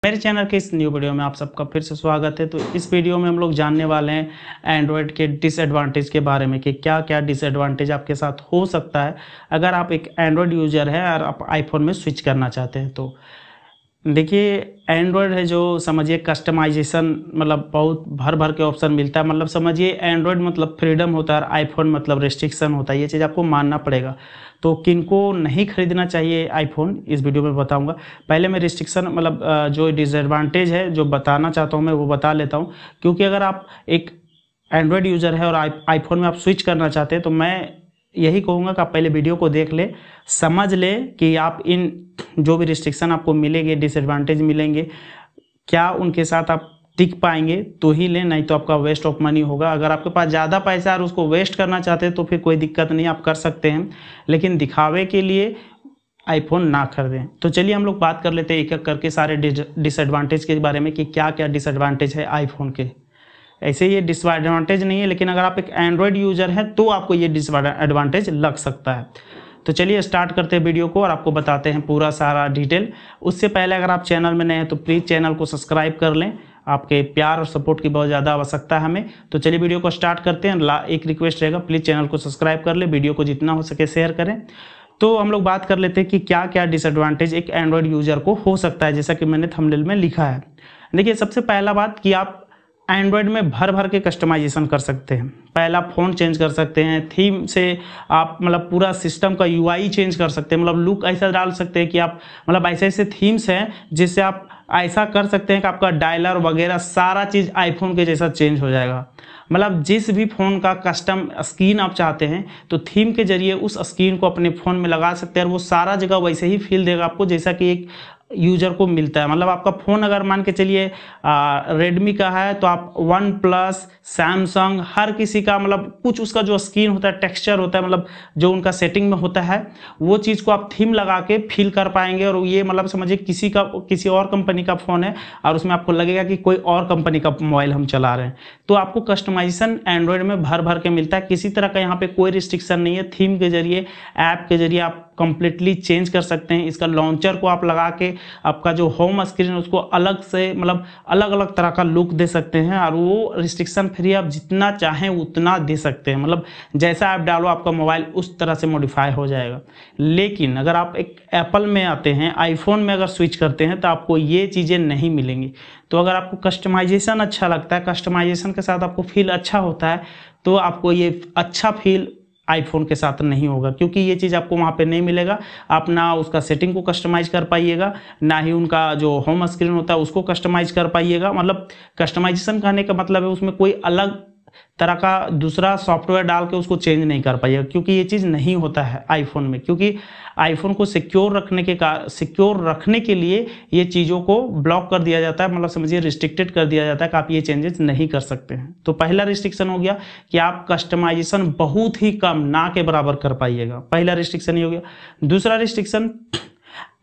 मेरे चैनल के इस न्यू वीडियो में आप सबका फिर से स्वागत है। तो इस वीडियो में हम लोग जानने वाले हैं एंड्रॉयड के डिसएडवांटेज के बारे में कि क्या क्या डिसएडवांटेज आपके साथ हो सकता है अगर आप एक एंड्रॉयड यूज़र है और आप आईफोन में स्विच करना चाहते हैं। तो देखिए, एंड्रॉयड है जो समझिए कस्टमाइजेशन मतलब बहुत भर भर के ऑप्शन मिलता है। मतलब समझिए एंड्रॉयड मतलब फ्रीडम होता है और आईफोन मतलब रेस्ट्रिक्शन होता है। ये चीज़ आपको मानना पड़ेगा। तो किनको नहीं खरीदना चाहिए आईफोन, इस वीडियो में बताऊंगा। पहले मैं रिस्ट्रिक्शन मतलब जो डिसएडवांटेज है जो बताना चाहता हूँ मैं वो बता लेता हूँ, क्योंकि अगर आप एक एंड्रॉयड यूज़र है और आईफोन में आप स्विच करना चाहते हैं तो मैं यही कहूँगा कि आप पहले वीडियो को देख ले, समझ ले कि आप इन जो भी रिस्ट्रिक्शन आपको मिलेंगे, डिसएडवांटेज मिलेंगे, क्या उनके साथ आप टिक पाएंगे तो ही लें, नहीं तो आपका वेस्ट ऑफ मनी होगा। अगर आपके पास ज़्यादा पैसा है और उसको वेस्ट करना चाहते हैं तो फिर कोई दिक्कत नहीं, आप कर सकते हैं, लेकिन दिखावे के लिए आईफोन ना खरीदें। तो चलिए हम लोग बात कर लेते हैं एक एक करके सारे डिसएडवांटेज के बारे में कि क्या क्या डिसएडवांटेज है आईफोन के। ऐसे ये डिसएडवांटेज नहीं है, लेकिन अगर आप एक एंड्रॉयड यूज़र हैं तो आपको ये डिसएडवांटेज लग सकता है। तो चलिए स्टार्ट करते हैं वीडियो को और आपको बताते हैं पूरा सारा डिटेल। उससे पहले अगर आप चैनल में नए हैं तो प्लीज़ चैनल को सब्सक्राइब कर लें। आपके प्यार और सपोर्ट की बहुत ज़्यादा आवश्यकता है हमें। तो चलिए वीडियो को स्टार्ट करते हैं। एक रिक्वेस्ट रहेगा, प्लीज़ चैनल को सब्सक्राइब कर ले, वीडियो को जितना हो सके शेयर करें। तो हम लोग बात कर लेते हैं कि क्या क्या डिसएडवांटेज एक एंड्रॉयड यूज़र को हो सकता है, जैसा कि मैंने थंबनेल में लिखा है। देखिए, सबसे पहला बात कि आप एंड्रॉयड में भर भर के कस्टमाइजेशन कर सकते हैं। पहला फ़ोन चेंज कर सकते हैं, थीम से आप मतलब पूरा सिस्टम का यूआई चेंज कर सकते हैं, मतलब लुक ऐसा डाल सकते हैं कि आप मतलब ऐसे ऐसे थीम्स हैं जिससे आप ऐसा कर सकते हैं कि आपका डायलर वगैरह सारा चीज़ आईफोन के जैसा चेंज हो जाएगा। मतलब जिस भी फ़ोन का कस्टम स्क्रीन आप चाहते हैं तो थीम के जरिए उस स्क्रीन को अपने फ़ोन में लगा सकते हैं और वो सारा जगह वैसे ही फील देगा आपको जैसा कि एक यूज़र को मिलता है। मतलब आपका फ़ोन अगर मान के चलिए रेडमी का है तो आप वन प्लस, सैमसंग, हर किसी का मतलब कुछ उसका जो स्क्रीन होता है, टेक्सचर होता है, मतलब जो उनका सेटिंग में होता है वो चीज़ को आप थीम लगा के फील कर पाएंगे। और ये मतलब समझिए किसी और कंपनी का फ़ोन है और उसमें आपको लगेगा कि कोई और कंपनी का मोबाइल हम चला रहे हैं। तो आपको कस्टमाइजेशन एंड्रॉयड में भर भर के मिलता है, किसी तरह का यहाँ पे कोई रिस्ट्रिक्शन नहीं है। थीम के जरिए, ऐप के जरिए आप कंप्लीटली चेंज कर सकते हैं। इसका लॉन्चर को आप लगा के आपका जो होम स्क्रीन है उसको अलग से मतलब अलग अलग तरह का लुक दे सकते हैं और वो रिस्ट्रिक्शन फ्री आप जितना चाहें उतना दे सकते हैं। मतलब जैसा आप डालो आपका मोबाइल उस तरह से मॉडिफाई हो जाएगा। लेकिन अगर आप एक एप्पल में आते हैं, आईफोन में अगर स्विच करते हैं तो आपको ये चीज़ें नहीं मिलेंगी। तो अगर आपको कस्टमाइजेशन अच्छा लगता है, कस्टमाइजेशन के साथ आपको फील अच्छा होता है, तो आपको ये अच्छा फील आईफोन के साथ नहीं होगा, क्योंकि ये चीज़ आपको वहाँ पे नहीं मिलेगा। आप ना उसका सेटिंग को कस्टमाइज कर पाइएगा, ना ही उनका जो होम स्क्रीन होता है उसको कस्टमाइज कर पाइएगा। मतलब कस्टमाइजेशन करने का मतलब है उसमें कोई अलग तरह का दूसरा सॉफ्टवेयर डाल के उसको चेंज नहीं कर पाइएगा, क्योंकि ये चीज़ नहीं होता है आईफोन में। क्योंकि आईफोन को सिक्योर रखने के लिए ये चीज़ों को ब्लॉक कर दिया जाता है, मतलब समझिए रिस्ट्रिक्टेड कर दिया जाता है कि आप ये चेंजेस नहीं कर सकते हैं। तो पहला रिस्ट्रिक्शन हो गया कि आप कस्टमाइजेशन बहुत ही कम, ना के बराबर कर पाइएगा। पहला रिस्ट्रिक्शन ही हो गया। दूसरा रिस्ट्रिक्शन,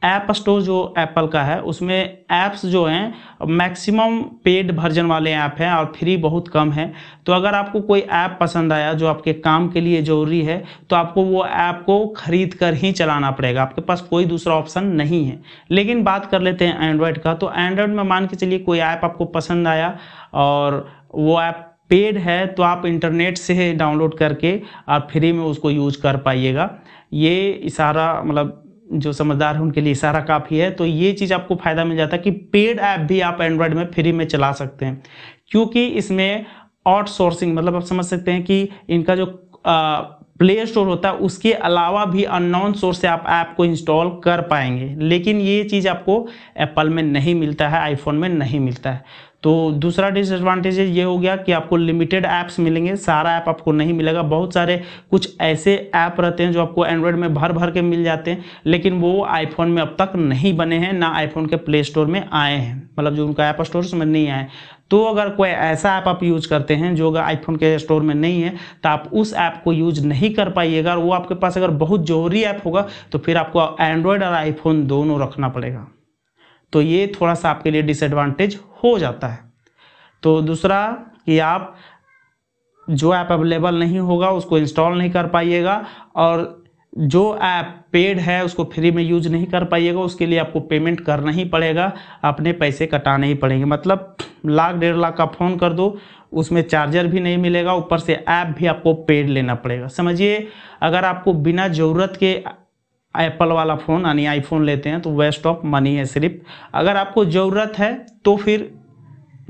ऐप स्टोर जो एप्पल का है उसमें ऐप्स जो हैं मैक्सिमम पेड वर्जन वाले ऐप हैं और फ्री बहुत कम है। तो अगर आपको कोई ऐप पसंद आया जो आपके काम के लिए ज़रूरी है तो आपको वो ऐप को खरीद कर ही चलाना पड़ेगा, आपके पास कोई दूसरा ऑप्शन नहीं है। लेकिन बात कर लेते हैं एंड्रॉयड का। तो एंड्रॉयड में मान के चलिए कोई ऐप आपको पसंद आया और वो ऐप पेड है तो आप इंटरनेट से डाउनलोड करके आप फ्री में उसको यूज कर पाइएगा। ये इशारा मतलब जो समझदार है उनके लिए इशारा काफ़ी है। तो ये चीज़ आपको फ़ायदा मिल जाता है कि पेड ऐप भी आप एंड्रॉयड में फ्री में चला सकते हैं, क्योंकि इसमें आउटसोर्सिंग मतलब आप समझ सकते हैं कि इनका जो प्ले स्टोर होता है उसके अलावा भी अननोन सोर्स से आप ऐप को इंस्टॉल कर पाएंगे। लेकिन ये चीज़ आपको एप्पल में नहीं मिलता है, आईफोन में नहीं मिलता है। तो दूसरा डिसएडवांटेज ये हो गया कि आपको लिमिटेड ऐप्स मिलेंगे, सारा ऐप आपको नहीं मिलेगा। बहुत सारे कुछ ऐसे ऐप रहते हैं जो आपको एंड्रॉयड में भर भर के मिल जाते हैं, लेकिन वो आईफोन में अब तक नहीं बने हैं, ना आईफोन के प्ले स्टोर में आए हैं, मतलब जो उनका ऐप स्टोर उसमें नहीं आए। तो अगर कोई ऐसा ऐप आप यूज करते हैं जो अगर आईफोन के स्टोर में नहीं है तो आप उस ऐप को यूज नहीं कर पाइएगा। और वो आपके पास अगर बहुत जरूरी ऐप होगा तो फिर आपको एंड्रॉयड और आईफोन दोनों रखना पड़ेगा। तो ये थोड़ा सा आपके लिए डिसएडवांटेज हो जाता है। तो दूसरा कि आप जो ऐप अवेलेबल नहीं होगा उसको इंस्टॉल नहीं कर पाइएगा, और जो ऐप पेड है उसको फ्री में यूज नहीं कर पाइएगा, उसके लिए आपको पेमेंट करना ही पड़ेगा, अपने पैसे कटाने ही पड़ेंगे। मतलब लाख 1.5 लाख का फ़ोन कर दो, उसमें चार्जर भी नहीं मिलेगा, ऊपर से ऐप भी आपको पेड लेना पड़ेगा। समझिए, अगर आपको बिना ज़रूरत के एप्पल वाला फ़ोन यानी आईफोन लेते हैं तो वेस्ट ऑफ मनी है सिर्फ। अगर आपको ज़रूरत है तो फिर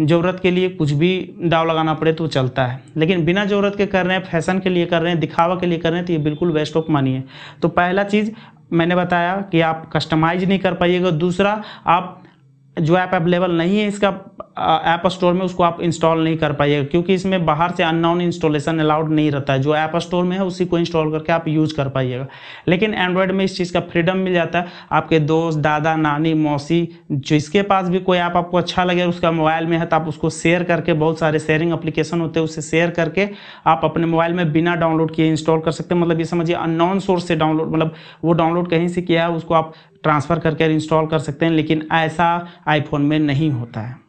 ज़रूरत के लिए कुछ भी दाव लगाना पड़े तो चलता है, लेकिन बिना ज़रूरत के कर रहे हैं, फैशन के लिए कर रहे हैं, दिखावा के लिए कर रहे हैं, तो ये बिल्कुल वेस्ट ऑफ मनी है। तो पहला चीज़ मैंने बताया कि आप कस्टमाइज नहीं कर पाइएगा। दूसरा, आप जो ऐप अवेलेबल नहीं है इसका ऐप स्टोर में, उसको आप इंस्टॉल नहीं कर पाइएगा, क्योंकि इसमें बाहर से अननोन इंस्टॉलेशन अलाउड नहीं रहता है। जो ऐप स्टोर में है उसी को इंस्टॉल करके आप यूज़ कर पाइएगा। लेकिन एंड्रॉयड में इस चीज़ का फ्रीडम मिल जाता है। आपके दोस्त, दादा, नानी, मौसी, जिसके पास भी कोई ऐप आपको अच्छा लगे उसका मोबाइल में है, तो आप उसको शेयर करके, बहुत सारे शेयरिंग एप्लीकेशन होते हैं, उससे शेयर करके आप अपने मोबाइल में बिना डाउनलोड किए इंस्टॉल कर सकते हैं। मतलब ये समझिए अननोन सोर्स से डाउनलोड, मतलब वो डाउनलोड कहीं से किया है उसको आप ट्रांसफ़र करके इंस्टॉल कर सकते हैं, लेकिन ऐसा आईफोन में नहीं होता है।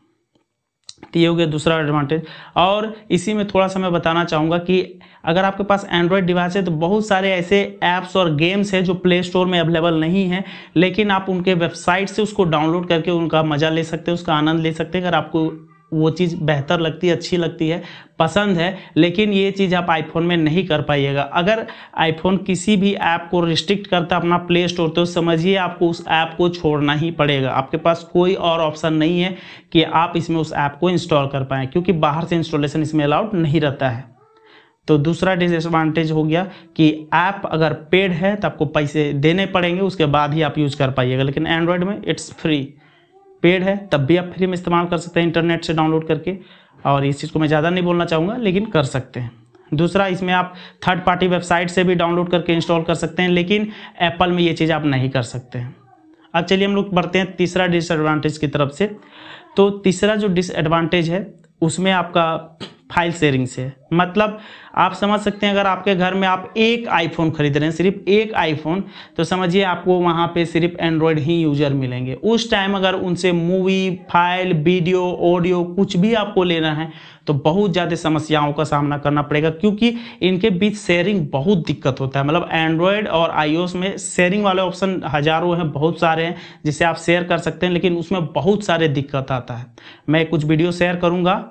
तो ये हो गया दूसरा एडवांटेज। और इसी में थोड़ा सा मैं बताना चाहूँगा कि अगर आपके पास एंड्रॉयड डिवाइस है तो बहुत सारे ऐसे ऐप्स और गेम्स हैं जो प्ले स्टोर में अवेलेबल नहीं है, लेकिन आप उनके वेबसाइट से उसको डाउनलोड करके उनका मज़ा ले सकते हैं, उसका आनंद ले सकते हैं। अगर आपको वो चीज़ बेहतर लगती है, अच्छी लगती है, पसंद है, लेकिन ये चीज़ आप आईफोन में नहीं कर पाइएगा। अगर आईफोन किसी भी ऐप को रिस्ट्रिक्ट करता है अपना प्ले स्टोर, तो समझिए आपको उस ऐप को छोड़ना ही पड़ेगा। आपके पास कोई और ऑप्शन नहीं है कि आप इसमें उस ऐप को इंस्टॉल कर पाएँ, क्योंकि बाहर से इंस्टॉलेशन इसमें अलाउड नहीं रहता है। तो दूसरा डिसएडवांटेज हो गया कि ऐप अगर पेड है तो आपको पैसे देने पड़ेंगे, उसके बाद ही आप यूज़ कर पाइएगा। लेकिन एंड्रॉयड में इट्स फ्री, पेड है तब भी आप फ्री में इस्तेमाल कर सकते हैं इंटरनेट से डाउनलोड करके। और इस चीज़ को मैं ज़्यादा नहीं बोलना चाहूँगा, लेकिन कर सकते हैं। दूसरा, इसमें आप थर्ड पार्टी वेबसाइट से भी डाउनलोड करके इंस्टॉल कर सकते हैं, लेकिन एप्पल में ये चीज़ आप नहीं कर सकते हैं। अब चलिए हम लोग बढ़ते हैं तीसरा डिसएडवांटेज की तरफ से। तो तीसरा जो डिसएडवांटेज है उसमें आपका फाइल शेयरिंग से, मतलब आप समझ सकते हैं अगर आपके घर में आप एक आईफोन खरीद रहे हैं, सिर्फ एक आईफोन, तो समझिए आपको वहाँ पे सिर्फ एंड्रॉयड ही यूजर मिलेंगे। उस टाइम अगर उनसे मूवी, फाइल, वीडियो, ऑडियो कुछ भी आपको लेना है तो बहुत ज़्यादा समस्याओं का सामना करना पड़ेगा, क्योंकि इनके बीच शेयरिंग बहुत दिक्कत होता है। मतलब एंड्रॉयड और आईओएस में शेयरिंग वाले ऑप्शन हज़ारों हैं, बहुत सारे हैं जिसे आप शेयर कर सकते हैं, लेकिन उसमें बहुत सारे दिक्कत आता है। मैं कुछ वीडियो शेयर करूँगा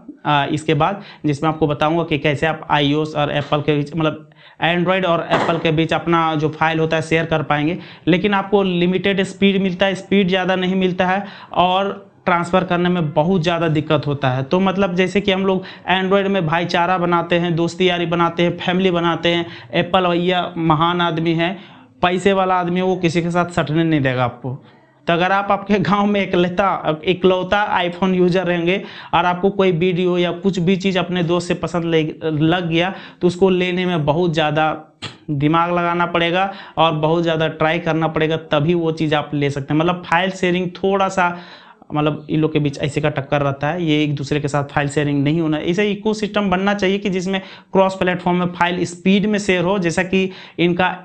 इसके बाद, जिसमें आपको बताऊंगा कि कैसे आप आईओएस और एप्पल के बीच, मतलब एंड्रॉयड और एप्पल के बीच अपना जो फाइल होता है शेयर कर पाएंगे। लेकिन आपको लिमिटेड स्पीड मिलता है, स्पीड ज़्यादा नहीं मिलता है, और ट्रांसफ़र करने में बहुत ज़्यादा दिक्कत होता है। तो मतलब जैसे कि हम लोग एंड्रॉयड में भाईचारा बनाते हैं, दोस्ती यारी बनाते हैं, फैमिली बनाते हैं। एप्पल भैया महान आदमी है, पैसे वाला आदमी है, वो किसी के साथ सटने नहीं देगा आपको। तो अगर आप आपके गांव में इकलौता आईफोन यूजर रहेंगे और आपको कोई वीडियो या कुछ भी चीज़ अपने दोस्त से पसंद लग गया, तो उसको लेने में बहुत ज़्यादा दिमाग लगाना पड़ेगा और बहुत ज़्यादा ट्राई करना पड़ेगा, तभी वो चीज़ आप ले सकते हैं। मतलब फाइल शेयरिंग थोड़ा सा, मतलब इन लोग के बीच ऐसे का टक्कर रहता है, ये एक दूसरे के साथ फाइल शेयरिंग नहीं होना। ऐसे इकोसिस्टम बनना चाहिए कि जिसमें क्रॉस प्लेटफॉर्म में फाइल स्पीड में शेयर हो, जैसा कि इनका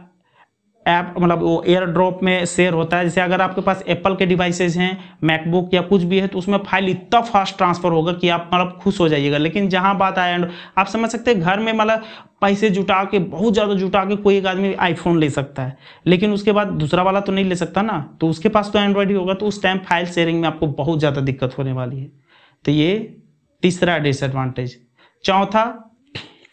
ऐप, मतलब वो एयर ड्रॉप में शेयर होता है। जैसे अगर आपके पास एप्पल के डिवाइसेज हैं, मैकबुक या कुछ भी है, तो उसमें फाइल इतना फास्ट ट्रांसफर होगा कि आप मतलब खुश हो जाइएगा। लेकिन जहां बात आए, आप समझ सकते हैं घर में मतलब पैसे जुटा के, बहुत ज़्यादा जुटा के कोई एक आदमी आईफोन ले सकता है, लेकिन उसके बाद दूसरा वाला तो नहीं ले सकता ना, तो उसके पास तो एंड्रॉयड ही होगा, तो उस टाइम फाइल शेयरिंग में आपको बहुत ज़्यादा दिक्कत होने वाली है। तो ये तीसरा डिसएडवांटेज। चौथा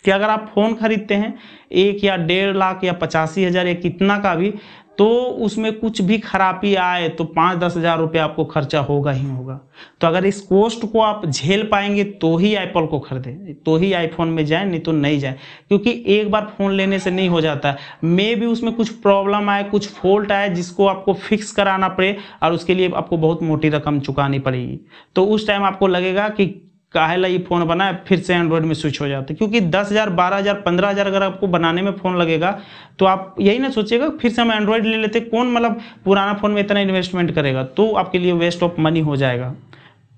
कि अगर आप फ़ोन खरीदते हैं 1 या 1.5 लाख या 85,000 या कितना का भी, तो उसमें कुछ भी खराबी आए तो 5-10 हज़ार रुपये आपको खर्चा होगा ही होगा। तो अगर इस कॉस्ट को आप झेल पाएंगे तो ही एप्पल को खरीदें, तो ही आईफोन में जाएं, नहीं तो नहीं जाएं, क्योंकि एक बार फ़ोन लेने से नहीं हो जाता है। मे भी उसमें कुछ प्रॉब्लम आए, कुछ फॉल्ट आए जिसको आपको फिक्स कराना पड़े, और उसके लिए आपको बहुत मोटी रकम चुकानी पड़ेगी। तो उस टाइम आपको लगेगा कि काहेला ये फ़ोन बना है, फिर से एंड्रॉयड में स्विच हो जाते, क्योंकि 10,000, 12,000, 15,000 अगर आपको बनाने में फ़ोन लगेगा तो आप यही ना सोचिएगा फिर से हम एंड्रॉयड ले लेते, कौन मतलब पुराना फ़ोन में इतना इन्वेस्टमेंट करेगा, तो आपके लिए वेस्ट ऑफ मनी हो जाएगा।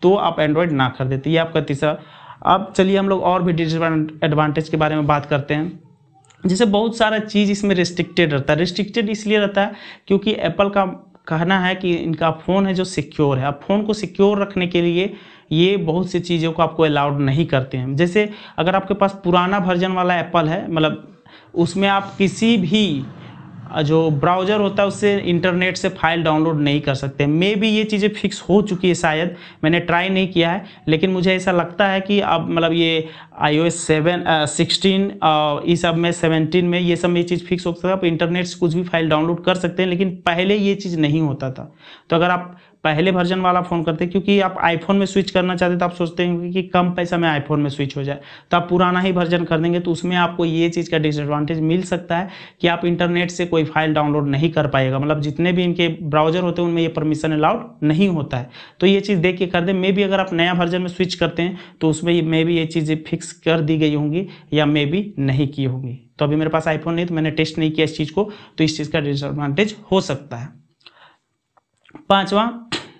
तो आप एंड्रॉयड ना खरीदें। ये आपका तीसरा। अब चलिए हम लोग और भी डिसएडवांटेज के बारे में बात करते हैं। जैसे बहुत सारा चीज़ इसमें रिस्ट्रिक्टेड रहता है। रिस्ट्रिक्टेड इसलिए रहता है क्योंकि एप्पल का कहना है कि इनका फ़ोन है जो सिक्योर है। अब फ़ोन को सिक्योर रखने के लिए ये बहुत सी चीज़ों को आपको अलाउड नहीं करते हैं। जैसे अगर आपके पास पुराना वर्जन वाला एप्पल है, मतलब उसमें आप किसी भी जो ब्राउज़र होता है उससे इंटरनेट से फाइल डाउनलोड नहीं कर सकते। मे बी ये चीज़ें फिक्स हो चुकी है शायद, मैंने ट्राई नहीं किया है, लेकिन मुझे ऐसा लगता है कि अब मतलब ये iOS 16 इस सब में 17 में ये सब में ये चीज़ फिक्स हो सकता है, आप इंटरनेट से कुछ भी फाइल डाउनलोड कर सकते हैं, लेकिन पहले ये चीज़ नहीं होता था। तो अगर आप पहले वर्जन वाला फ़ोन करते, क्योंकि आप आईफोन में स्विच करना चाहते तो आप सोचते हैं कि कम पैसा में आईफोन में स्विच हो जाए, तो आप पुराना ही वर्जन कर देंगे, तो उसमें आपको ये चीज़ का डिसएडवांटेज मिल सकता है कि आप इंटरनेट से कोई फाइल डाउनलोड नहीं कर पाएगा। मतलब जितने भी इनके ब्राउज़र होते हैं उनमें ये परमिशन अलाउड नहीं होता है, तो ये चीज़ देख के कर दें। मे बी अगर आप नया वर्जन में स्विच करते हैं तो उसमें मे बी ये चीज़ें फिक्स कर दी गई होंगी या मे बी नहीं की होंगी। तो अभी मेरे पास आईफोन नहीं, तो मैंने टेस्ट नहीं किया इस चीज़ को, तो इस चीज़ का डिसएडवांटेज हो सकता है। पांचवा,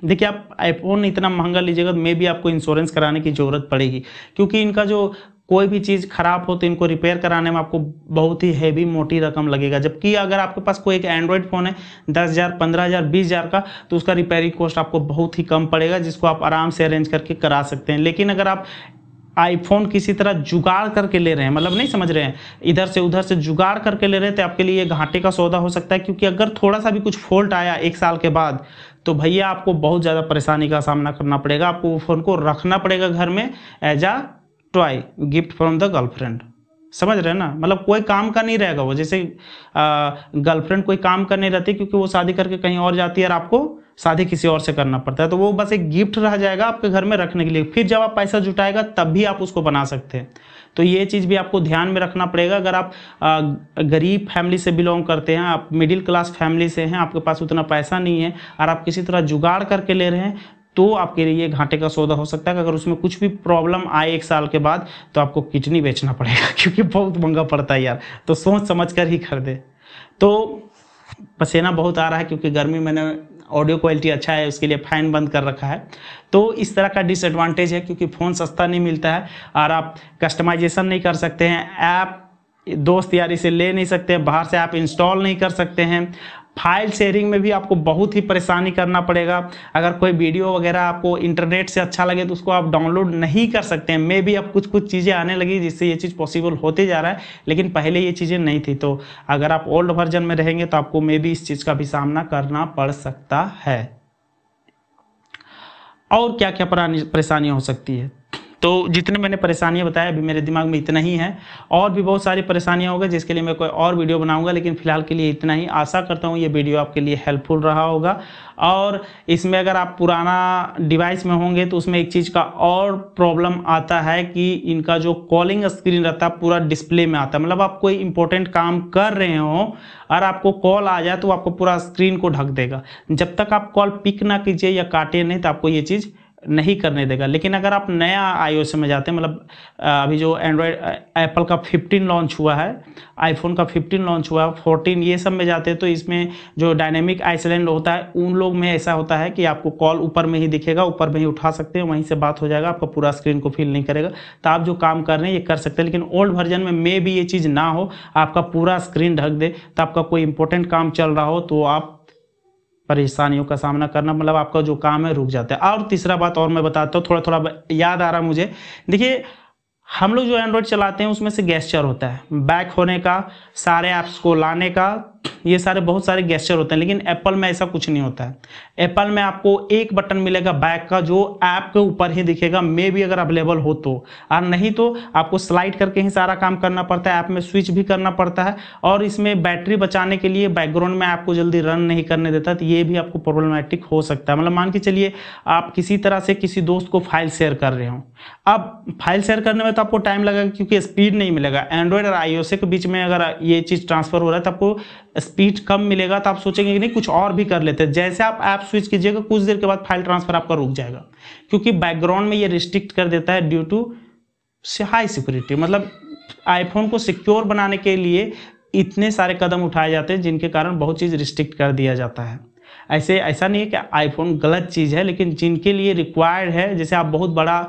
देखिए आप आईफोन इतना महंगा लीजिएगा तो मे भी आपको इंश्योरेंस कराने की ज़रूरत पड़ेगी, क्योंकि इनका जो कोई भी चीज़ खराब हो तो इनको रिपेयर कराने में आपको बहुत ही हैवी मोटी रकम लगेगा। जबकि अगर आपके पास कोई एक एंड्रॉयड फ़ोन है 10,000, 15,000, 20,000 का, तो उसका रिपेयरिंग कॉस्ट आपको बहुत ही कम पड़ेगा, जिसको आप आराम से अरेंज करके करा सकते हैं। लेकिन अगर आप आईफोन किसी तरह जुगाड़ करके ले रहे हैं, मतलब नहीं समझ रहे हैं, इधर से उधर से जुगाड़ करके ले रहे हैं, तो आपके लिए घाटे का सौदा हो सकता है। क्योंकि अगर थोड़ा सा भी कुछ फॉल्ट आया 1 साल के बाद, तो भैया आपको बहुत ज़्यादा परेशानी का सामना करना पड़ेगा। आपको वो फ़ोन को रखना पड़ेगा घर में as a toy, gift from the girlfriend, समझ रहे हैं ना। मतलब कोई काम का नहीं रहेगा वो, जैसे गर्लफ्रेंड कोई काम का नहीं रहती, क्योंकि वो शादी करके कहीं और जाती है और आपको शादी किसी और से करना पड़ता है, तो वो बस एक गिफ्ट रह जाएगा आपके घर में रखने के लिए। फिर जब आप पैसा जुटाएगा तब भी आप उसको बना सकते हैं। तो ये चीज़ भी आपको ध्यान में रखना पड़ेगा। अगर आप गरीब फैमिली से बिलोंग करते हैं, आप मिडिल क्लास फैमिली से हैं, आपके पास उतना पैसा नहीं है और आप किसी तरह जुगाड़ करके ले रहे हैं, तो आपके लिए घाटे का सौदा हो सकता है कि अगर उसमें कुछ भी प्रॉब्लम आए 1 साल के बाद, तो आपको किडनी बेचना पड़ेगा, क्योंकि बहुत महंगा पड़ता है यार। तो सोच समझ कर ही खरीदे। तो पसीना बहुत आ रहा है क्योंकि गर्मी, मैंने ऑडियो क्वालिटी अच्छा है उसके लिए फ़ैन बंद कर रखा है। तो इस तरह का डिसएडवांटेज है, क्योंकि फ़ोन सस्ता नहीं मिलता है और आप कस्टमाइजेशन नहीं कर सकते हैं, ऐप दोस्त यारी से ले नहीं सकते हैं, बाहर से आप इंस्टॉल नहीं कर सकते हैं। फाइल शेयरिंग में भी आपको बहुत ही परेशानी करना पड़ेगा। अगर कोई वीडियो वगैरह आपको इंटरनेट से अच्छा लगे तो उसको आप डाउनलोड नहीं कर सकते हैं। मे भी अब कुछ चीज़ें आने लगी जिससे ये चीज़ पॉसिबल होते जा रहा है, लेकिन पहले ये चीज़ें नहीं थी। तो अगर आप ओल्ड वर्जन में रहेंगे तो आपको मे भी इस चीज़ का भी सामना करना पड़ सकता है। और क्या क्या परेशानियाँ हो सकती है, तो जितने मैंने परेशानियां बताया अभी मेरे दिमाग में इतना ही है। और भी बहुत सारी परेशानियां होंगी जिसके लिए मैं कोई और वीडियो बनाऊंगा, लेकिन फिलहाल के लिए इतना ही। आशा करता हूं ये वीडियो आपके लिए हेल्पफुल रहा होगा। और इसमें अगर आप पुराना डिवाइस में होंगे तो उसमें एक चीज़ का और प्रॉब्लम आता है कि इनका जो कॉलिंग स्क्रीन रहता है पूरा डिस्प्ले में आता है। मतलब आप कोई इंपॉर्टेंट काम कर रहे हो और आपको कॉल आ जाए तो आपको पूरा स्क्रीन को ढक देगा। जब तक आप कॉल पिक ना कीजिए या काटिए नहीं, तो आपको ये चीज़ नहीं करने देगा। लेकिन अगर आप नया iOS में जाते हैं, मतलब अभी जो एंड्रॉयड एप्पल का 15 लॉन्च हुआ है, आईफोन का 15 लॉन्च हुआ है, 14 ये सब में जाते हैं, तो इसमें जो डायनेमिक आइसलैंड होता है उन लोग में ऐसा होता है कि आपको कॉल ऊपर में ही दिखेगा, ऊपर में ही उठा सकते हैं, वहीं से बात हो जाएगा, आपका पूरा स्क्रीन को फील नहीं करेगा। तो आप जो काम कर रहे हैं ये कर सकते हैं। लेकिन ओल्ड वर्जन में मे भी ये चीज़ ना हो, आपका पूरा स्क्रीन ढक दे, तो आपका कोई इंपॉर्टेंट काम चल रहा हो तो आप परेशानियों का सामना करना, मतलब आपका जो काम है रुक जाता है। और तीसरा बात और मैं बताता हूँ, थोड़ा थोड़ा याद आ रहा मुझे। देखिए हम लोग जो एंड्रॉयड चलाते हैं उसमें से गेस्चर होता है, बैक होने का, सारे ऐप्स को लाने का, ये सारे बहुत सारे गेस्चर होते हैं। लेकिन एप्पल में ऐसा कुछ नहीं होता है। एप्पल में आपको एक बटन मिलेगा बैक का जो ऐप के ऊपर ही दिखेगा, मे भी अगर अवेलेबल हो तो, और नहीं तो आपको स्लाइड करके ही सारा काम करना पड़ता है, ऐप में स्विच भी करना पड़ता है। और इसमें बैटरी बचाने के लिए बैकग्राउंड में ऐप को जल्दी रन नहीं करने देता, तो ये भी आपको प्रॉब्लमेटिक हो सकता है। मतलब मान के चलिए आप किसी तरह से किसी दोस्त को फाइल शेयर कर रहे हो, अब फाइल शेयर करने में तो आपको टाइम लगेगा क्योंकि स्पीड नहीं मिलेगा। एंड्रॉयड और iOS के बीच में अगर ये चीज़ ट्रांसफर हो रहा है तो आपको स्पीड कम मिलेगा, तो आप सोचेंगे कि नहीं कुछ और भी कर लेते हैं। जैसे आप ऐप स्विच कीजिएगा कुछ देर के बाद फाइल ट्रांसफर आपका रुक जाएगा, क्योंकि बैकग्राउंड में ये रिस्ट्रिक्ट कर देता है ड्यू टू हाई सिक्योरिटी। मतलब आईफोन को सिक्योर बनाने के लिए इतने सारे कदम उठाए जाते हैं जिनके कारण बहुत चीज़ रिस्ट्रिक्ट कर दिया जाता है। ऐसा नहीं है कि आईफोन गलत चीज़ है, लेकिन जिनके लिए रिक्वायर्ड है, जैसे आप बहुत बड़ा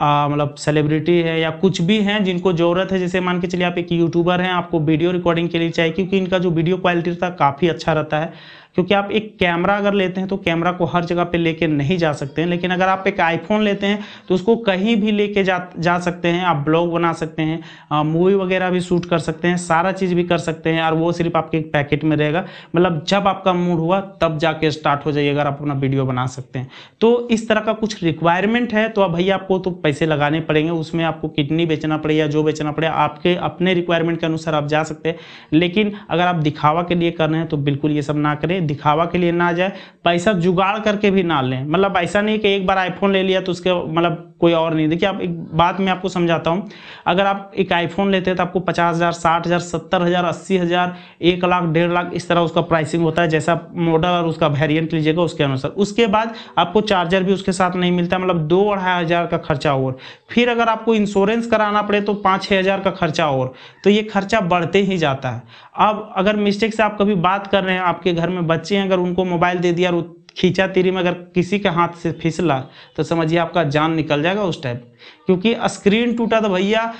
मतलब सेलिब्रिटी है या कुछ भी हैं जिनको ज़रूरत है, जैसे मान के चलिए आप एक यूट्यूबर हैं, आपको वीडियो रिकॉर्डिंग के लिए चाहिए, क्योंकि इनका जो वीडियो क्वालिटी रहता है काफ़ी अच्छा रहता है, क्योंकि आप एक कैमरा अगर लेते हैं तो कैमरा को हर जगह पे लेके नहीं जा सकते हैं, लेकिन अगर आप एक आईफोन लेते हैं तो उसको कहीं भी लेके जा सकते हैं। आप ब्लॉग बना सकते हैं, मूवी वगैरह भी शूट कर सकते हैं, सारा चीज़ भी कर सकते हैं, और वो सिर्फ आपके एक पैकेट में रहेगा। मतलब जब आपका मूड हुआ तब जाके स्टार्ट हो जाइए, अगर आप अपना वीडियो बना सकते हैं। तो इस तरह का कुछ रिक्वायरमेंट है, तो अब भैया आपको तो पैसे लगाने पड़ेंगे, उसमें आपको किडनी बेचना पड़े या जो बेचना पड़े, आपके अपने रिक्वायरमेंट के अनुसार आप जा सकते हैं। लेकिन अगर आप दिखावा के लिए कर रहे हैं तो बिल्कुल ये सब ना करें, दिखावा के लिए ना जाए, पैसा जुगाड़ करके भी ना लें। मतलब ऐसा नहीं कि एक बार आईफोन ले लिया तो उसके मतलब कोई और नहीं। देखिए, आप एक बात मैं आपको समझाता हूँ, अगर आप एक आईफोन लेते हैं तो आपको 50,000, 60,000, 70,000, 80,000, 1 लाख, 1.5 लाख इस तरह उसका प्राइसिंग होता है, जैसा मॉडल और उसका वेरिएंट लीजिएगा उसके अनुसार। उसके बाद आपको चार्जर भी उसके साथ नहीं मिलता, मतलब 2-2.5 हज़ार का खर्चा और फिर अगर आपको इंश्योरेंस कराना पड़े तो 5-6 हज़ार का खर्चा और, तो ये खर्चा बढ़ते ही जाता है। अब अगर मिस्टेक से आप कभी बात कर रहे हैं, आपके घर में बच्चे हैं, अगर उनको मोबाइल दे दिया और खींचा तीरी में अगर किसी के हाथ से फिसला तो समझिए आपका जान निकल जाएगा उस टाइप, क्योंकि स्क्रीन टूटा तो भैया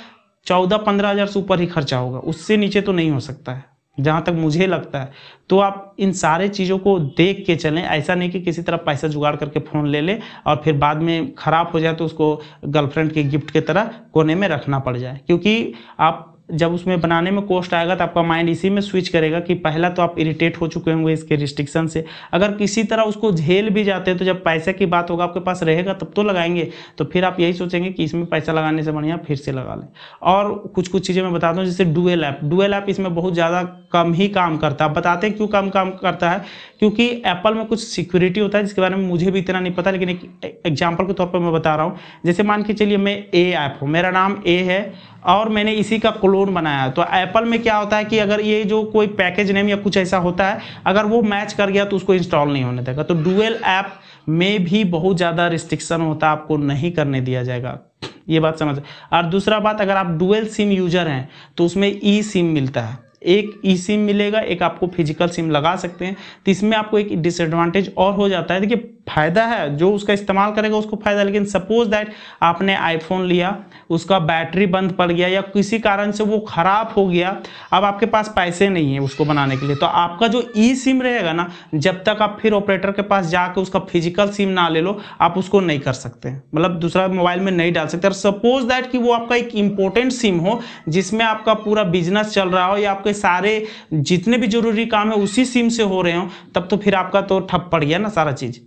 14-15 हज़ार से ऊपर ही खर्चा होगा, उससे नीचे तो नहीं हो सकता है जहाँ तक मुझे लगता है। तो आप इन सारे चीज़ों को देख के चलें, ऐसा नहीं कि किसी तरह पैसा जुगाड़ करके फ़ोन ले ले और फिर बाद में ख़राब हो जाए तो उसको गर्लफ्रेंड के गिफ्ट की तरह कोने में रखना पड़ जाए। क्योंकि आप जब उसमें बनाने में कॉस्ट आएगा तो आपका माइंड इसी में स्विच करेगा कि पहला तो आप इरिटेट हो चुके होंगे इसके रिस्ट्रिक्शन से, अगर किसी तरह उसको झेल भी जाते हैं तो जब पैसे की बात होगा आपके पास रहेगा तब तो लगाएंगे, तो फिर आप यही सोचेंगे कि इसमें पैसा लगाने से बढ़िया फिर से लगा लें। और कुछ चीज़ें मैं बताता हूँ, जैसे डुअल ऐप इसमें बहुत ज़्यादा कम ही काम करता है। बताते हैं क्यों कम काम करता है, क्योंकि एप्पल में कुछ सिक्योरिटी होता है जिसके बारे में मुझे भी इतना नहीं पता, लेकिन एक एग्जाम्पल के तौर पर मैं बता रहा हूँ। जैसे मान के चलिए मैं ए ऐप हूँ, मेरा नाम ए है और मैंने इसी का क्लोन बनाया, तो एप्पल में क्या होता है कि अगर ये जो कोई पैकेज नेम या कुछ ऐसा होता है, अगर वो मैच कर गया तो उसको इंस्टॉल नहीं होने देगा। तो डुअल ऐप में भी बहुत ज़्यादा रिस्ट्रिक्शन होता है, आपको नहीं करने दिया जाएगा, ये बात समझ। और दूसरा बात, अगर आप डुअल सिम यूजर हैं तो उसमें ई सिम मिलता है, एक ई सिम मिलेगा, एक आपको फिजिकल सिम लगा सकते हैं। तो इसमें आपको एक डिसएडवांटेज और हो जाता है। देखिए, फ़ायदा है, जो उसका इस्तेमाल करेगा उसको फ़ायदा, लेकिन सपोज दैट आपने आईफोन लिया, उसका बैटरी बंद पड़ गया या किसी कारण से वो ख़राब हो गया, अब आपके पास पैसे नहीं है उसको बनाने के लिए, तो आपका जो ई सिम रहेगा ना, जब तक आप फिर ऑपरेटर के पास जाकर उसका फिजिकल सिम ना ले लो, आप उसको नहीं कर सकते, मतलब दूसरा मोबाइल में नहीं डाल सकते। और सपोज दैट कि वो आपका एक इंपॉर्टेंट सिम हो जिसमें आपका पूरा बिजनेस चल रहा हो या आपके सारे जितने भी जरूरी काम है उसी सिम से हो रहे हो, तब तो फिर आपका तो ठप पड़ गया ना सारा चीज़।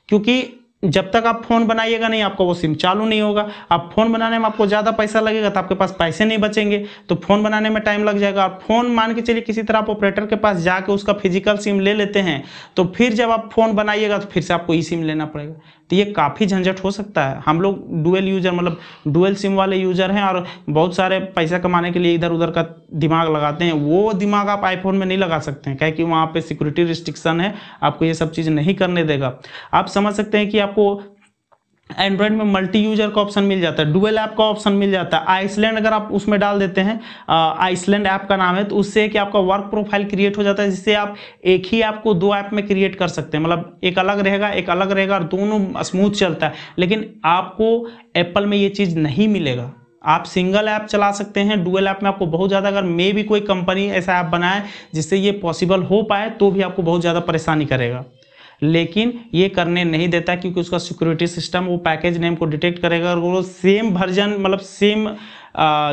क्योंकि जब तक आप फोन बनाइएगा नहीं, आपका वो सिम चालू नहीं होगा। आप फोन बनाने में आपको ज़्यादा पैसा लगेगा तो आपके पास पैसे नहीं बचेंगे, तो फोन बनाने में टाइम लग जाएगा। और फोन मान के चलिए किसी तरह आप ऑपरेटर के पास जाके उसका फिजिकल सिम ले लेते हैं, तो फिर जब आप फोन बनाइएगा तो फिर से आपको ई सिम लेना पड़ेगा, तो ये काफ़ी झंझट हो सकता है। हम लोग डुअल यूजर, मतलब डुअल सिम वाले यूजर हैं और बहुत सारे पैसा कमाने के लिए इधर उधर का दिमाग लगाते हैं, वो दिमाग आप आईफोन में नहीं लगा सकते हैं, क्या कि वहाँ पे सिक्योरिटी रिस्ट्रिक्शन है, आपको ये सब चीज़ नहीं करने देगा। आप समझ सकते हैं कि आपको एंड्रॉयड में मल्टी यूजर का ऑप्शन मिल जाता है, डुअल ऐप का ऑप्शन मिल जाता है। आइसलैंड अगर आप उसमें डाल देते हैं, आइसलैंड ऐप का नाम है, तो उससे कि आपका वर्क प्रोफाइल क्रिएट हो जाता है, जिससे आप एक ही ऐप को 2 ऐप में क्रिएट कर सकते हैं, मतलब एक अलग रहेगा एक अलग रहेगा और दोनों स्मूथ चलता है। लेकिन आपको एप्पल में ये चीज़ नहीं मिलेगा, आप सिंगल ऐप चला सकते हैं। डुअल ऐप में आपको बहुत ज़्यादा, अगर मे भी कोई कंपनी ऐसा ऐप बनाए जिससे ये पॉसिबल हो पाए, तो भी आपको बहुत ज़्यादा परेशानी करेगा, लेकिन ये करने नहीं देता, क्योंकि उसका सिक्योरिटी सिस्टम वो पैकेज नेम को डिटेक्ट करेगा और वो सेम वर्जन, मतलब सेम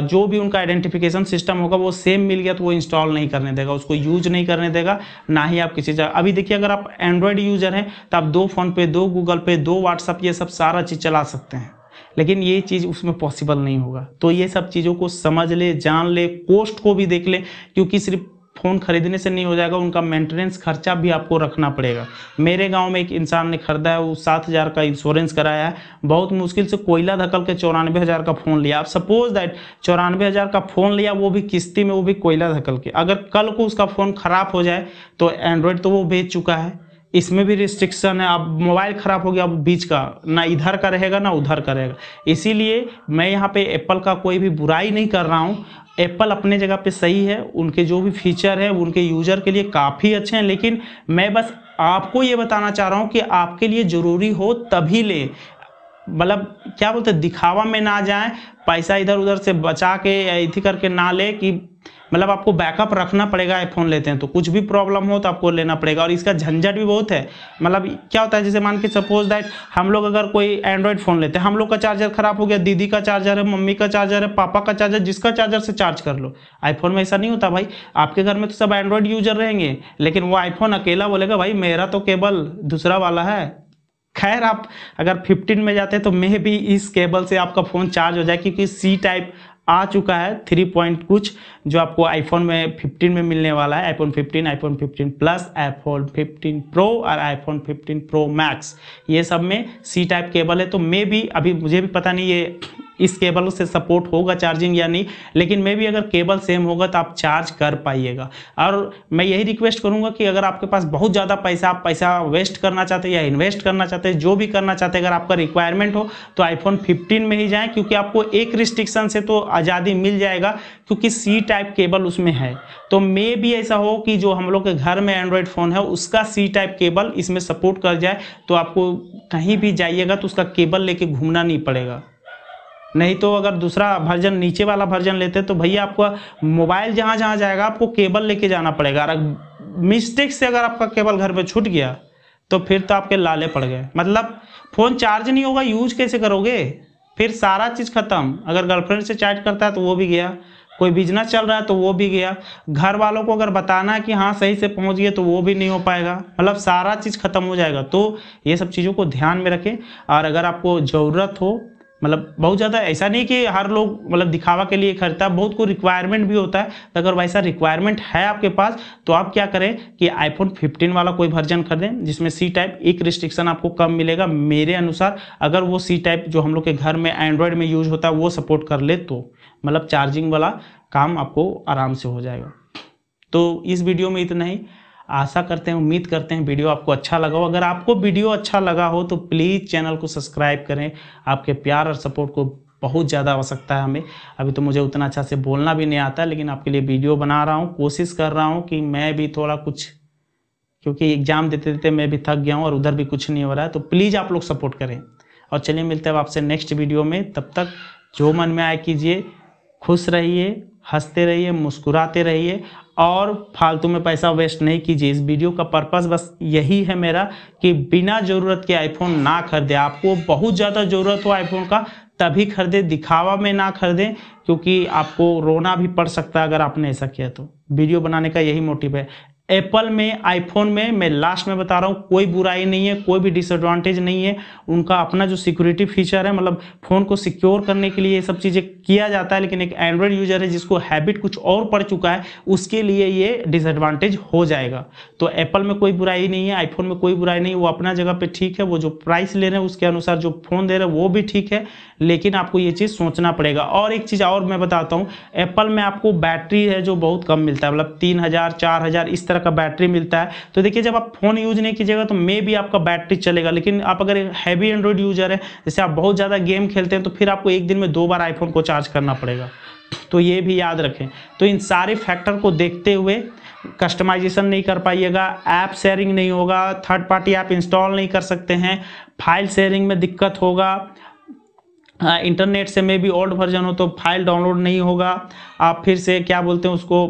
जो भी उनका आइडेंटिफिकेशन सिस्टम होगा वो सेम मिल गया तो वो इंस्टॉल नहीं करने देगा, उसको यूज नहीं करने देगा, ना ही आप किसी जगह। अभी देखिए, अगर आप एंड्रॉयड यूजर हैं तो आप 2 फ़ोन पे, 2 गूगल पे, 2 व्हाट्सअप, ये सब सारा चीज़ चला सकते हैं, लेकिन ये चीज़ उसमें पॉसिबल नहीं होगा। तो ये सब चीज़ों को समझ ले, जान ले, कॉस्ट को भी देख ले, क्योंकि सिर्फ फ़ोन खरीदने से नहीं हो जाएगा, उनका मेंटेनेंस खर्चा भी आपको रखना पड़ेगा। मेरे गांव में एक इंसान ने खरीदा है, वो 7,000 का इंश्योरेंस कराया है, बहुत मुश्किल से कोयला धकल के 94,000 का फ़ोन लिया। आप सपोज दैट 94,000 का फ़ोन लिया, वो भी किस्ती में, वो भी कोयला धकल के। अगर कल को उसका फ़ोन ख़राब हो जाए तो एंड्रॉयड तो वो बेच चुका है, इसमें भी रिस्ट्रिक्शन है। अब मोबाइल ख़राब हो गया, अब बीच का ना इधर का रहेगा ना उधर का रहेगा। इसीलिए मैं यहाँ पे एप्पल का कोई भी बुराई नहीं कर रहा हूँ, एप्पल अपने जगह पे सही है, उनके जो भी फीचर है उनके यूज़र के लिए काफ़ी अच्छे हैं, लेकिन मैं बस आपको ये बताना चाह रहा हूँ कि आपके लिए ज़रूरी हो तभी ले, मतलब क्या बोलते हैं, दिखावा में ना जाएं, पैसा इधर उधर से बचा के या इधर करके ना ले कि मतलब आपको बैकअप रखना पड़ेगा। आईफोन लेते हैं तो कुछ भी प्रॉब्लम हो तो आपको लेना पड़ेगा, और इसका झंझट भी बहुत है। मतलब क्या होता है, जैसे मान के सपोज दैट हम लोग अगर कोई एंड्रॉयड फ़ोन लेते हैं, हम लोग का चार्जर खराब हो गया, दीदी का चार्जर है, मम्मी का चार्जर है, पापा का चार्जर, जिसका चार्जर से चार्ज कर लो। आईफोन में ऐसा नहीं होता भाई। आपके घर में तो सब एंड्रॉयड यूजर रहेंगे, लेकिन वो आईफोन अकेला बोलेगा भाई मेरा तो केबल दूसरा वाला है। खैर आप अगर 15 में जाते हैं तो मे भी इस केबल से आपका फ़ोन चार्ज हो जाए, क्योंकि सी टाइप आ चुका है 3 पॉइंट कुछ, जो आपको आईफोन में 15 में मिलने वाला है। IPhone 15, iPhone 15 plus, iPhone 15 pro और आईफोन 15 प्रो मैक्स, ये सब में सी टाइप केबल है। तो मे भी, अभी मुझे भी पता नहीं ये इस केबल से सपोर्ट होगा चार्जिंग या नहीं, लेकिन मे भी अगर केबल सेम होगा तो आप चार्ज कर पाइएगा। और मैं यही रिक्वेस्ट करूंगा कि अगर आपके पास बहुत ज़्यादा पैसा, आप पैसा वेस्ट करना चाहते हैं या इन्वेस्ट करना चाहते हैं, जो भी करना चाहते हैं, अगर आपका रिक्वायरमेंट हो तो आईफोन 15 में ही जाएं, क्योंकि आपको एक रिस्ट्रिक्शन से तो आज़ादी मिल जाएगा, क्योंकि सी टाइप केबल उसमें है। तो मे भी ऐसा हो कि जो हम लोग के घर में एंड्रॉयड फ़ोन है उसका सी टाइप केबल इसमें सपोर्ट कर जाए, तो आपको कहीं भी जाइएगा तो उसका केबल लेके घूमना नहीं पड़ेगा। नहीं तो अगर दूसरा वर्जन, नीचे वाला वर्जन लेते तो भैया आपका मोबाइल जहाँ जहाँ जाएगा आपको केबल लेके जाना पड़ेगा। और मिस्टेक से अगर आपका केबल घर पे छूट गया तो फिर तो आपके लाले पड़ गए। मतलब फ़ोन चार्ज नहीं होगा, यूज कैसे करोगे? फिर सारा चीज़ खत्म। अगर गर्लफ्रेंड से चैट करता है तो वो भी गया, कोई बिजनेस चल रहा है तो वो भी गया, घर वालों को अगर बताना है कि हाँ सही से पहुंच गए तो वो भी नहीं हो पाएगा। मतलब सारा चीज़ खत्म हो जाएगा। तो ये सब चीज़ों को ध्यान में रखें। और अगर आपको ज़रूरत हो, मतलब बहुत ज़्यादा, ऐसा नहीं कि हर लोग मतलब दिखावा के लिए खरीदता है, बहुत को रिक्वायरमेंट भी होता है। तो अगर वैसा रिक्वायरमेंट है आपके पास तो आप क्या करें कि आईफोन 15 वाला कोई वर्जन खरीदें जिसमें सी टाइप, एक रिस्ट्रिक्शन आपको कम मिलेगा मेरे अनुसार। अगर वो सी टाइप जो हम लोग के घर में एंड्रॉयड में यूज होता है वो सपोर्ट कर ले तो मतलब चार्जिंग वाला काम आपको आराम से हो जाएगा। तो इस वीडियो में इतना ही। आशा करते हैं, उम्मीद करते हैं वीडियो आपको अच्छा लगा हो। अगर आपको वीडियो अच्छा लगा हो तो प्लीज़ चैनल को सब्सक्राइब करें। आपके प्यार और सपोर्ट को बहुत ज़्यादा आवश्यकता है हमें। अभी तो मुझे उतना अच्छा से बोलना भी नहीं आता, लेकिन आपके लिए वीडियो बना रहा हूँ, कोशिश कर रहा हूँ कि मैं भी थोड़ा कुछ, क्योंकि एग्ज़ाम देते देते मैं भी थक गया हूँ और उधर भी कुछ नहीं हो रहा है। तो प्लीज़ आप लोग सपोर्ट करें। और चलिए मिलते हैं आपसे नेक्स्ट वीडियो में। तब तक जो मन में आए कीजिए, खुश रहिए, हंसते रहिए, मुस्कुराते रहिए और फालतू में पैसा वेस्ट नहीं कीजिए। इस वीडियो का पर्पस बस यही है मेरा कि बिना ज़रूरत के आईफोन ना खरीदें। आपको बहुत ज़्यादा ज़रूरत हो आईफोन का तभी खरीदें, दिखावा में ना खरीदें, क्योंकि आपको रोना भी पड़ सकता है अगर आपने ऐसा किया तो। वीडियो बनाने का यही मोटिव है। एप्पल में, आईफोन में, मैं लास्ट में बता रहा हूँ, कोई बुराई नहीं है, कोई भी डिसएडवांटेज नहीं है। उनका अपना जो सिक्योरिटी फीचर है, मतलब फ़ोन को सिक्योर करने के लिए ये सब चीज़ें किया जाता है। लेकिन एक एंड्रॉयड यूजर है जिसको हैबिट कुछ और पड़ चुका है, उसके लिए ये डिसएडवांटेज हो जाएगा। तो एप्पल में कोई बुराई नहीं है, आईफोन में कोई बुराई नहीं है, वो अपना जगह पर ठीक है। वो जो प्राइस ले रहे हैं उसके अनुसार जो फ़ोन दे रहे हैं वो भी ठीक है, लेकिन आपको ये चीज़ सोचना पड़ेगा। और एक चीज़ और मैं बताता हूँ, एप्पल में आपको बैटरी है जो बहुत कम मिलता है, मतलब 3000 4000 इस तरह का बैटरी मिलता है। तो देखिए जब आप फोन यूज नहीं कीजिएगा तो मे भी आपका बैटरी चलेगा, लेकिन आप अगर हैवी एंड्रॉयड यूजर है, जैसे आप बहुत ज़्यादा गेम खेलते हैं, तो फिर आपको एक दिन में 2 बार आईफोन को चार्ज करना पड़ेगा। तो ये भी याद रखें। तो इन सारे फैक्टर को देखते हुए कस्टमाइजेशन नहीं कर पाइएगा, ऐप शेयरिंग नहीं होगा, थर्ड पार्टी ऐप इंस्टॉल नहीं कर सकते हैं, फाइल शेयरिंग में दिक्कत होगा, इंटरनेट से में भी ओल्ड वर्जन हो तो फाइल डाउनलोड नहीं होगा। आप फिर से क्या बोलते हैं उसको,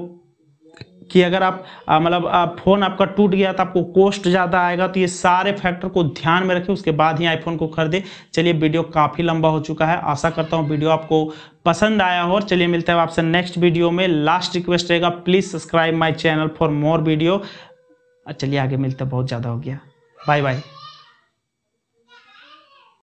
कि अगर आप मतलब फ़ोन आपका टूट गया तो आपको कॉस्ट ज़्यादा आएगा। तो ये सारे फैक्टर को ध्यान में रखें, उसके बाद ही आईफोन को खरीदें। चलिए वीडियो काफ़ी लंबा हो चुका है, आशा करता हूँ वीडियो आपको पसंद आया हो। और चलिए मिलते हैं आपसे नेक्स्ट वीडियो में। लास्ट रिक्वेस्ट रहेगा, please subscribe my channel for more video. चलिए आगे मिलते हैं, बहुत ज़्यादा हो गया। Bye bye.